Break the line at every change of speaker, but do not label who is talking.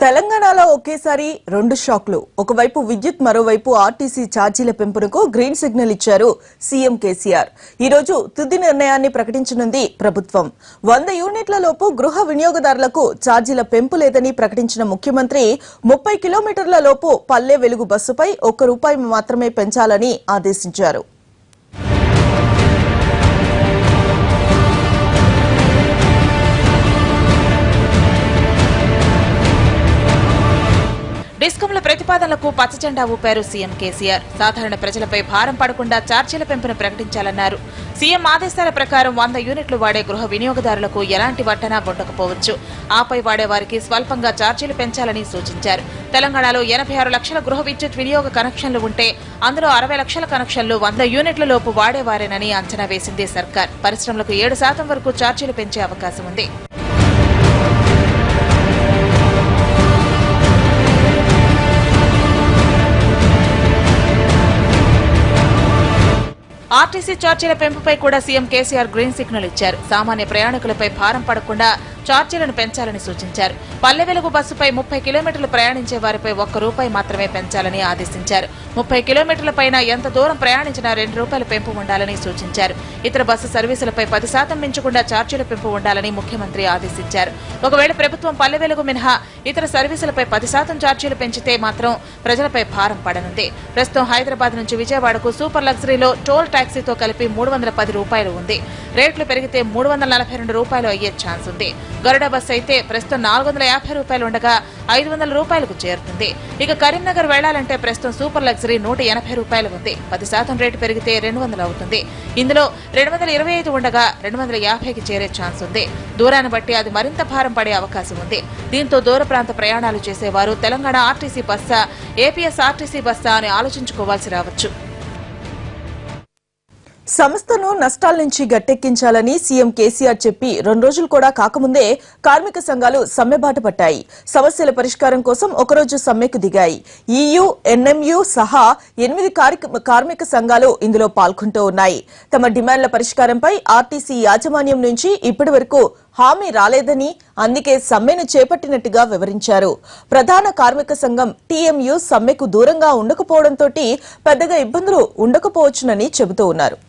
తెలంగాణలో ఒకేసారి రెండు షాక్లు. ఒకవైపు విద్యుత్, మరోవైపు ఆర్టీసీ ఛార్జీల పెంపునకు గ్రీన్ సిగ్నల్ ఇచ్చారు సీఎం కేసీఆర్. ఈ రోజు తుది నిర్ణయాన్ని ప్రకటించనుంది ప్రభుత్వం. 100 యూనిట్ల లోపు గృహ వినియోగదారులకు ఛార్జీల పెంపు లేదని ప్రకటించిన ముఖ్యమంత్రి 30 కిలోమీటర్ల లోపు పల్లె వెలుగు బస్సుపై ₹1 మాత్రమే పెంచాలని ఆదేశించారు.
డిస్కంల ప్రతిపాదనలకు పచ్చజెండా ఊపారు సీఎం కేసీఆర్. సాధారణ ప్రజలపై భారం పడకుండా ఛార్జీల పెంపును ప్రకటించాలన్నారు. సీఎం ఆదేశాల ప్రకారం 100 యూనిట్లు వాడే గృహ వినియోగదారులకు ఎలాంటి వడ్డన ఉండకపోవచ్చు. ఆపై వాడేవారికి స్వల్పంగా ఛార్జీలు పెంచాలని సూచించారు. తెలంగాణలో 86 లక్షల గృహ విద్యుత్ వినియోగ కనెక్షన్లు ఉంటే అందులో 60 లక్షల కనెక్షన్లు 100 యూనిట్ల లోపు వాడేవారేనని అంచనా వేసింది సర్కార్. పరిశ్రమలకు 7% వరకు ఛార్జీలు పెంచే అవకాశం ఉంది. ఆర్టీసీ ఛార్జీల పెంపుపై కూడా సీఎం కేసీఆర్ గ్రీన్ సిగ్నల్ ఇచ్చారు. సామాన్య ప్రయాణికులపై భారం పడకుండా ఛార్జీలను పెంచాలని సూచించారు. పల్లె వెలుగు బస్సుపై 30 కిలోమీటర్లు ప్రయాణించే వారిపై ₹1 మాత్రమే పెంచాలని ఆదేశించారు. 30 కిలోమీటర్ల పైన ఎంత దూరం ప్రయాణించినా ₹2 పెంపు ఉండాలని సూచించారు. ఇతర బస్సు సర్వీసులపై 10% మించకుండా ఛార్జీల పెంపు ఉండాలని ముఖ్యమంత్రి ఆదేశించారు. ఒకవేళ ప్రభుత్వం పల్లె వెలుగు మినహా ఇతర సర్వీసులపై 10% ఛార్జీలు పెంచితే మాత్రం ప్రజలపై భారం పడనుంది. ప్రస్తుతం హైదరాబాద్ నుంచి విజయవాడకు సూపర్ లగ్జరీలో టోల్ టాక్సీతో కలిపి ₹310 ఉంది. రేట్లు పెరిగితే ₹342 అయ్యే ఛాన్స్ ఉంది. గరుడ బస్సు అయితే ప్రస్తుతం ₹450 ఉండగా ₹500కు చేరుతుంది. ఇక కరీంనగర్ వెళ్లాలంటే ప్రస్తుతం సూపర్ లగ్జరీ ₹180 ఉంది. 10% రేటు పెరిగితే 200 అవుతుంది. ఇందులో 225 ఉండగా 250కి చేరే ఛాన్స్ ఉంది. దూరాన్ని బట్టి అది మరింత భారం పడే అవకాశం ఉంది. దీంతో దూర ప్రాంత ప్రయాణాలు చేసేవారు తెలంగాణ ఆర్టీసీ బస్సా, ఏపీఎస్ ఆర్టీసీ బస్సా అని ఆలోచించుకోవాల్సి రావచ్చు.
సంస్థను నష్టాల నుంచి గట్టెక్కించాలని సీఎం కేసీఆర్ చెప్పి 2 రోజులు కూడా కాకముందే కార్మిక సంఘాలు సమ్మెబాట పట్టాయి. సమస్యల పరిష్కారం కోసం ఒకరోజు సమ్మెకు దిగాయి. ఈయూ, ఎన్ఎంయూ సహా 8 కార్మిక సంఘాలు ఇందులో పాల్గొంటూ ఉన్నాయి. తమ డిమాండ్ల పరిష్కారంపై ఆర్టీసీ యాజమాన్యం నుంచి ఇప్పటి వరకు హామీ రాలేదని, అందుకే సమ్మెను చేపట్టినట్టుగా వివరించారు. ప్రధాన కార్మిక సంఘం టీఎంయూ సమ్మెకు దూరంగా ఉండకపోవడంతో పెద్దగా ఇబ్బందులు ఉండకపోవచ్చునని చెబుతూ ఉన్నారు.